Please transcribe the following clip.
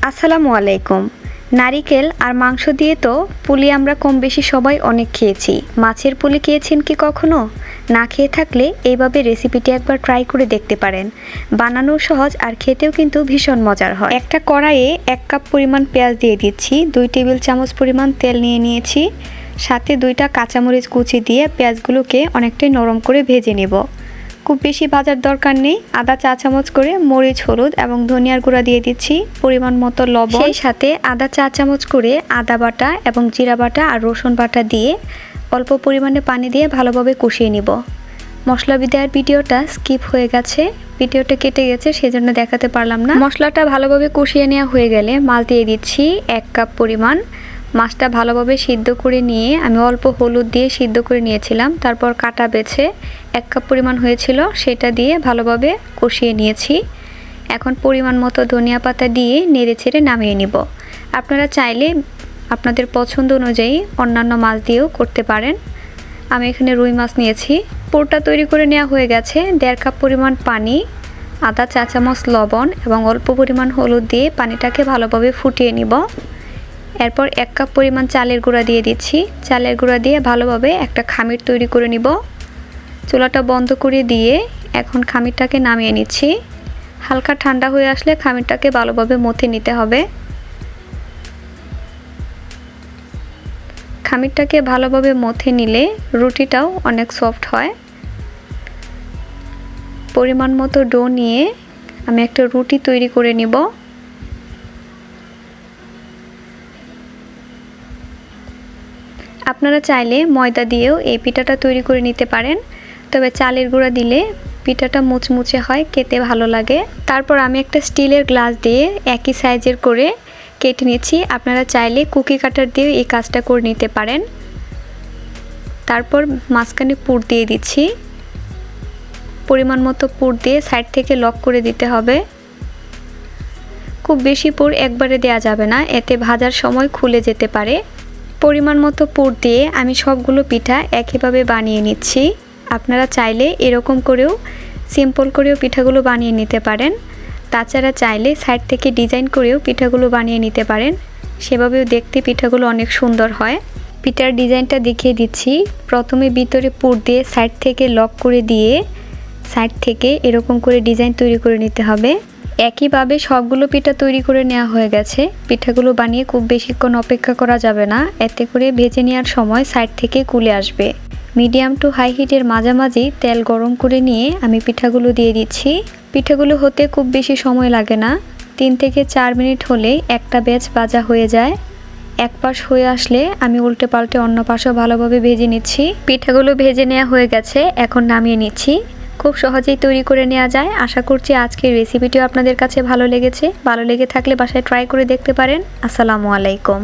আসসালামু আলাইকুম। নারিকেল আর মাংস দিয়ে তো পুলি আমরা কম বেশি সবাই অনেক খেয়েছি। মাছের পুলি খেয়েছেন কি কখনো? না খেয়ে থাকলে এইভাবে রেসিপিটি একবার ট্রাই করে দেখতে পারেন। বানানো সহজ আর খেতেও কিন্তু ভীষণ মজার হয়। একটা কড়াইয়ে 1 কাপ পরিমাণ পেঁয়াজ দিয়ে দিচ্ছি, 2 টেবিল চামচ পরিমাণ তেল নিয়ে নিয়েছি, সাথে 2টা কাঁচামরিচ কুচি দিয়ে পেঁয়াজগুলোকে অনেকটাই নরম করে ভেজে নেব। খুব বেশি ভাজার দরকার নেই। আদা চা চামচ করে মরিচ, হলুদ এবং ধনিয়ার গুঁড়া দিয়ে দিচ্ছি, পরিমাণ মতো লবণ, সেই সাথে আদা চা চামচ করে আদা বাটা এবং জিরা বাটা আর রসুন বাটা দিয়ে অল্প পরিমাণে পানি দিয়ে ভালোভাবে কষিয়ে নিব। মশলা দেওয়ার ভিডিওটা স্কিপ হয়ে গেছে, ভিডিওটা কেটে গেছে, সেজন্য দেখাতে পারলাম না। মশলাটা ভালোভাবে কষিয়ে নেওয়া হয়ে গেলে মাছ দিয়ে দিচ্ছি 1 কাপ পরিমাণ। মাছটা ভালোভাবে সিদ্ধ করে নিয়ে আমি অল্প হলুদ দিয়ে সিদ্ধ করে নিয়েছিলাম, তারপর কাটা বেছে 1 কাপ পরিমাণ হয়েছিল সেটা দিয়ে ভালোভাবে কষিয়ে নিয়েছি। এখন পরিমাণ মতো ধনিয়া পাতা দিয়ে নেড়ে ছেড়ে নামিয়ে নিব। আপনারা চাইলে আপনাদের পছন্দ অনুযায়ী অন্যান্য মাছ দিয়েও করতে পারেন। আমি এখানে রুই মাছ নিয়েছি। পুরটা তৈরি করে নেওয়া হয়ে গেছে। 1.5 কাপ পরিমাণ পানি, আদা চা চামচ লবণ এবং অল্প পরিমাণ হলুদ দিয়ে পানিটাকে ভালোভাবে ফুটিয়ে নিব। এরপর 1 কাপ পরিমাণ চালের গুঁড়া দিয়ে দিচ্ছি। চালের গুঁড়া দিয়ে ভালোভাবে একটা খামির তৈরি করে নিব। চুলাটা বন্ধ করে দিয়ে এখন খামিরটাকে নামিয়ে নিচ্ছি। হালকা ঠান্ডা হয়ে আসলে খামিরটাকে ভালোভাবে মথে নিতে হবে। খামিরটাকে ভালোভাবে মথে নিলে রুটিটাও অনেক সফট হয়। পরিমাণ মতো ডো নিয়ে আমি একটা রুটি তৈরি করে নিব। আপনারা চাইলে ময়দা দিয়েও এই পিঠাটা তৈরি করে নিতে পারেন, তবে চালের গুঁড়া দিলে পিঠাটা মুচমুচে হয়, খেতে ভালো লাগে। তারপর আমি একটা স্টিলের গ্লাস দিয়ে একই সাইজের করে কেটে নিচ্ছি। আপনারা চাইলে কুকি কাটার দিয়ে এই কাজটা করে নিতে পারেন। তারপর মাঝখানে পুর দিয়ে দিচ্ছি। পরিমাণ মতো পুর দিয়ে সাইড থেকে লক করে দিতে হবে। খুব বেশি পুর একবারে দেওয়া যাবে না, এতে ভাজার সময় খুলে যেতে পারে। পরিমাণ মতো পুর দিয়ে আমি সবগুলো পিঠা একইভাবে বানিয়ে নিচ্ছি। আপনারা চাইলে এরকম করেও সিম্পল করেও পিঠাগুলো বানিয়ে নিতে পারেন। তাছাড়া চাইলে সাইড থেকে ডিজাইন করেও পিঠাগুলো বানিয়ে নিতে পারেন, সেভাবেও দেখতে পিঠাগুলো অনেক সুন্দর হয়। পিঠার ডিজাইনটা দেখিয়ে দিচ্ছি। প্রথমে ভিতরে পুর দিয়ে সাইড থেকে লক করে দিয়ে সাইড থেকে এরকম করে ডিজাইন তৈরি করে নিতে হবে। একইভাবে সবগুলো পিঠা তৈরি করে নেওয়া হয়ে গেছে। পিঠাগুলো বানিয়ে খুব বেশিক্ষণ অপেক্ষা করা যাবে না, এতে করে ভেজে নেওয়ার সময় সাইড থেকে কুলে আসবে। মিডিয়াম টু হাই হিটের মাঝামাঝি তেল গরম করে নিয়ে আমি পিঠাগুলো দিয়ে দিচ্ছি। পিঠাগুলো হতে খুব বেশি সময় লাগে না, 3 থেকে 4 মিনিট হলেই একটা ব্যাচ ভাজা হয়ে যায়। এক পাশ হয়ে আসলে আমি উল্টে পাল্টে অন্য পাশও ভালোভাবে ভেজে নিচ্ছি। পিঠাগুলো ভেজে নেওয়া হয়ে গেছে, এখন নামিয়ে নিচ্ছি। খুব সহজেই তৈরি করে নেওয়া যায়। আশা করছি আজকের রেসিপিটিও আপনাদের কাছে ভালো লেগেছে। ভালো লেগে থাকলে বাসায় ট্রাই করে দেখতে পারেন। আসসালামু আলাইকুম।